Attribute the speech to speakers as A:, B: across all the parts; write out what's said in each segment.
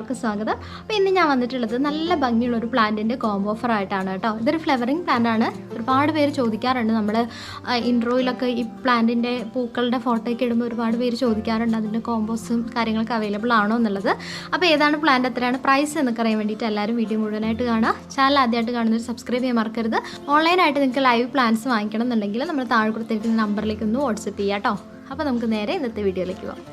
A: എല്ലാവർക്കും സ്വാഗതം. അപ്പോൾ ഇന്ന് ഞാൻ വന്നിട്ടുള്ളത് നല്ല ഭംഗിയുള്ള ഒരു പ്ലാന്റിൻ്റെ കോംബോ ഓഫർ ആയിട്ടാണ് കേട്ടോ. ഇതൊരു ഫ്ലവറിങ് പ്ലാന്റ് ആണ്. ഒരുപാട് പേര് ചോദിക്കാറുണ്ട്, നമ്മൾ ഇൻട്രോയിലൊക്കെ ഈ പ്ലാന്റിൻ്റെ പൂക്കളുടെ ഫോട്ടോയൊക്കെ ഇടുമ്പോൾ ഒരുപാട് പേര് ചോദിക്കാറുണ്ട് അതിൻ്റെ കോംബോസും കാര്യങ്ങളൊക്കെ അവൈലബിൾ ആണോ എന്നുള്ളത്. അപ്പോൾ ഏതാണ് പ്ലാന്റ്, എത്രയാണ് പ്രൈസ് എന്നൊക്കെ അറിയാൻ വേണ്ടിയിട്ട് എല്ലാവരും വീഡിയോ മുഴുവനായിട്ട് കാണുക. ചാനൽ ആദ്യമായിട്ട് കാണുന്നവർ സബ്സ്ക്രൈബ് ചെയ്യാൻ മറക്കരുത്. ഓൺലൈനായിട്ട് നിങ്ങൾക്ക് ലൈവ് പ്ലാന്റ്സ് വാങ്ങിക്കണം എന്നുണ്ടെങ്കിൽ നമ്മൾ താഴെ കൊടുത്തിരിക്കുന്ന നമ്പറിലേക്ക് ഒന്ന് വാട്സപ്പ് ചെയ്യാം കേട്ടോ. അപ്പോൾ നമുക്ക് നേരെ ഇന്നത്തെ വീഡിയോയിലേക്ക് പോകാം.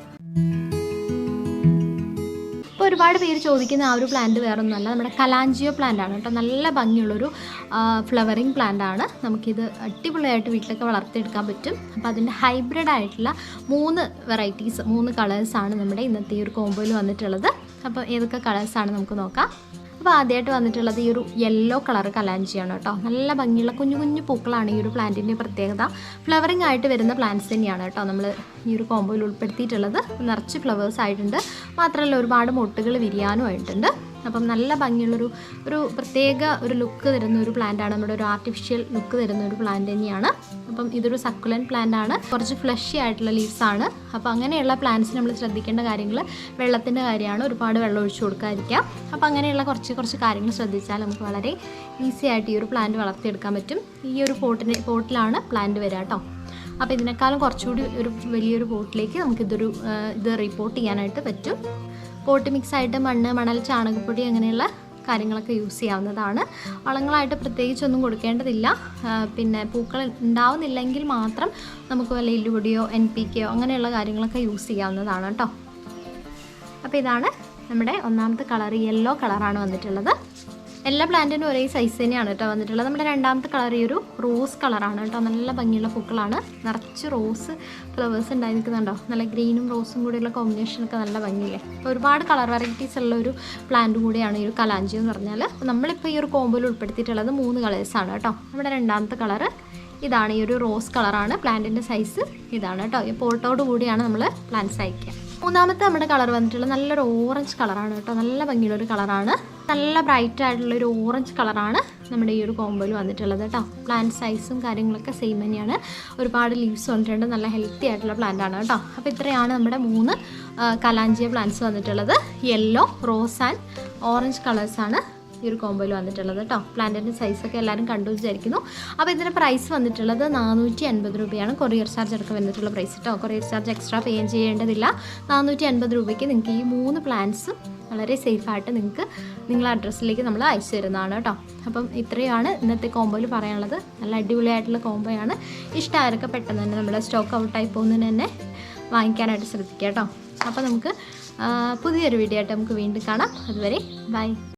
A: ഇപ്പോൾ ഒരുപാട് പേര് ചോദിക്കുന്ന ആ ഒരു പ്ലാന്റ് വേറൊന്നുമല്ല, നമ്മുടെ കലാഞ്ചിയോ പ്ലാന്റ് ആണ് കേട്ടോ. നല്ല ഭംഗിയുള്ളൊരു ഫ്ലവറിങ് പ്ലാന്റ് ആണ്. നമുക്കിത് അടിപൊളിയായിട്ട് വീട്ടിലൊക്കെ വളർത്തിയെടുക്കാൻ പറ്റും. അപ്പോൾ അതിൻ്റെ ഹൈബ്രിഡ് ആയിട്ടുള്ള 3 വെറൈറ്റീസ് 3 കളേഴ്സാണ് നമ്മുടെ ഇന്നത്തെ ഈ ഒരു കോംബോയിൽ വന്നിട്ടുള്ളത്. അപ്പോൾ ഏതൊക്കെ കളേഴ്സാണ് നമുക്ക് നോക്കാം. അപ്പോൾ ആദ്യമായിട്ട് വന്നിട്ടുള്ളത് ഈ ഒരു യെല്ലോ കളർ കലാഞ്ചിയാണ് കേട്ടോ. നല്ല ഭംഗിയുള്ള കുഞ്ഞു കുഞ്ഞു പൂക്കളാണ് ഈ ഒരു പ്ലാന്റിൻ്റെ പ്രത്യേകത. ഫ്ലവറിങ് ആയിട്ട് വരുന്ന പ്ലാന്റ്സ് തന്നെയാണ് കേട്ടോ നമ്മൾ ഈ ഒരു കോംബോയിൽ ഉൾപ്പെടുത്തിയിട്ടുള്ളത്. നിറച്ച് ഫ്ലവേഴ്സ് ആയിട്ടുണ്ട്, മാത്രമല്ല ഒരുപാട് മൊട്ടുകൾ വിരിയാനും ആയിട്ടുണ്ട്. അപ്പം നല്ല ഭംഗിയുള്ളൊരു പ്രത്യേക ഒരു ലുക്ക് തരുന്ന ഒരു പ്ലാന്റാണ്, നമ്മുടെ ഒരു ആർട്ടിഫിഷ്യൽ ലുക്ക് തരുന്ന ഒരു പ്ലാന്റ് തന്നെയാണ്. അപ്പം ഇതൊരു സക്കുലൻറ്റ് പ്ലാന്റ് ആണ്, കുറച്ച് ഫ്ലഷി ആയിട്ടുള്ള ലീവ്സ് ആണ്. അപ്പോൾ അങ്ങനെയുള്ള പ്ലാന്റ്സ് നമ്മൾ ശ്രദ്ധിക്കേണ്ട കാര്യങ്ങൾ വെള്ളത്തിൻ്റെ കാര്യമാണ്, ഒരുപാട് വെള്ളം ഒഴിച്ചു കൊടുക്കാതിരിക്കുക. അപ്പോൾ അങ്ങനെയുള്ള കുറച്ച് കാര്യങ്ങൾ ശ്രദ്ധിച്ചാൽ നമുക്ക് വളരെ ഈസി ആയിട്ട് ഈ ഒരു പ്ലാന്റ് വളർത്തിയെടുക്കാൻ പറ്റും. ഈ ഒരു പോട്ടിലാണ് പ്ലാന്റ് വരിക കേട്ടോ. അപ്പോൾ ഇതിനേക്കാളും കുറച്ചുകൂടി ഒരു വലിയൊരു പോട്ടിലേക്ക് ഇത് റിപ്പോർട്ട് ചെയ്യാനായിട്ട് പറ്റും. പോട്ട് മിക്സ് ആയിട്ട് മണ്ണ്, മണൽ, ചാണകപ്പൊടി അങ്ങനെയുള്ള കാര്യങ്ങളൊക്കെ യൂസ് ചെയ്യാവുന്നതാണ്. വളങ്ങളായിട്ട് പ്രത്യേകിച്ചൊന്നും കൊടുക്കേണ്ടതില്ല. പിന്നെ പൂക്കൾ ഉണ്ടാവുന്നില്ലെങ്കിൽ മാത്രം നമുക്ക് വല്ല എല്ലുപൊടിയോ NPK അങ്ങനെയുള്ള കാര്യങ്ങളൊക്കെ യൂസ് ചെയ്യാവുന്നതാണ് കേട്ടോ. അപ്പോൾ ഇതാണ് നമ്മുടെ ഒന്നാമത്തെ കളർ, യെല്ലോ കളറാണ് വന്നിട്ടുള്ളത്. എല്ലാ പ്ലാന്റിനും ഒരേ സൈസ് തന്നെയാണ് കേട്ടോ വന്നിട്ടുള്ളത്. നമ്മുടെ രണ്ടാമത്തെ കളർ ഈ ഒരു റോസ് കളറാണ് കേട്ടോ. നല്ല ഭംഗിയുള്ള പൂക്കളാണ്, നിറച്ച് റോസ് ഫ്ലവേഴ്സ് ഉണ്ടായി നിൽക്കുന്നുണ്ടോ. നല്ല ഗ്രീനും റോസും കൂടിയുള്ള കോമ്പിനേഷനൊക്കെ നല്ല ഭംഗിയില്ലേ. അപ്പോൾ ഒരുപാട് കളർ വെറൈറ്റീസ് ഉള്ള ഒരു പ്ലാന്റ് കൂടിയാണ് ഈ ഒരു കലാഞ്ചി എന്ന് പറഞ്ഞാൽ. നമ്മളിപ്പോൾ ഈ ഒരു കോമ്പോയിൽ ഉൾപ്പെടുത്തിയിട്ടുള്ളത് 3 കളേഴ്സാണ് കേട്ടോ. നമ്മുടെ രണ്ടാമത്തെ കളറ് ഇതാണ്, ഈ ഒരു റോസ് കളറാണ്. പ്ലാന്റിൻ്റെ സൈസ് ഇതാണ് കേട്ടോ. ഈ പോട്ടോട് കൂടിയാണ് നമ്മൾ പ്ലാന്റ്സ് അയക്കുക. മൂന്നാമത്തെ നമ്മുടെ കളർ വന്നിട്ടുള്ളത് നല്ലൊരു ഓറഞ്ച് കളറാണ് കേട്ടോ. നല്ല ഭംഗിയുള്ളൊരു കളറാണ്, നല്ല ബ്രൈറ്റ് ആയിട്ടുള്ളൊരു ഓറഞ്ച് കളറാണ് നമ്മുടെ ഈ ഒരു കോമ്പോയിൽ വന്നിട്ടുള്ളത് കേട്ടോ. പ്ലാന്റ് സൈസും കാര്യങ്ങളൊക്കെ സെയിം തന്നെയാണ്. ഒരുപാട് ലീവ്സ് വന്നിട്ടുണ്ട്, നല്ല ഹെൽത്തി ആയിട്ടുള്ള പ്ലാന്റ് ആണ് കേട്ടോ. അപ്പോൾ ഇത്രയാണ് നമ്മുടെ 3 കലാഞ്ചിയ പ്ലാന്റ്സ് വന്നിട്ടുള്ളത്. യെല്ലോ, റോസ് ആൻഡ് ഓറഞ്ച് കളേഴ്സാണ് ഈ ഒരു കോമ്പോയിൽ വന്നിട്ടുള്ളത് കേട്ടോ. പ്ലാന്റിൻ്റെ സൈസൊക്കെ എല്ലാവരും കണ്ടു വിചാരിക്കുന്നു. അപ്പോൾ ഇതിൻ്റെ പ്രൈസ് വന്നിട്ടുള്ളത് 450 രൂപയാണ്. കൊറിയർ ചാർജ് അടക്കം വന്നിട്ടുള്ള പ്രൈസ് കേട്ടോ. കൊറിയർ ചാർജ് എക്സ്ട്രാ പേ ചെയ്യേണ്ടതില്ല. 450 രൂപയ്ക്ക് നിങ്ങൾക്ക് ഈ 3 പ്ലാന്റ്സും വളരെ സേഫായിട്ട് നിങ്ങളുടെ അഡ്രസ്സിലേക്ക് നമ്മൾ അയച്ചു തരുന്നതാണ് കേട്ടോ. അപ്പം ഇത്രയാണ് ഇന്നത്തെ കോമ്പോയിൽ പറയാനുള്ളത്. നല്ല അടിപൊളിയായിട്ടുള്ള കോമ്പോയാണ്. ഇഷ്ടമായവരൊക്കെ പെട്ടെന്ന് തന്നെ നമ്മുടെ സ്റ്റോക്ക് ഔട്ടായി പോകുന്നതിന് തന്നെ വാങ്ങിക്കാനായിട്ട് ശ്രദ്ധിക്കുക കേട്ടോ. അപ്പോൾ നമുക്ക് പുതിയൊരു വീഡിയോ ആയിട്ട് നമുക്ക് വീണ്ടും കാണാം. അതുവരെ ബൈ.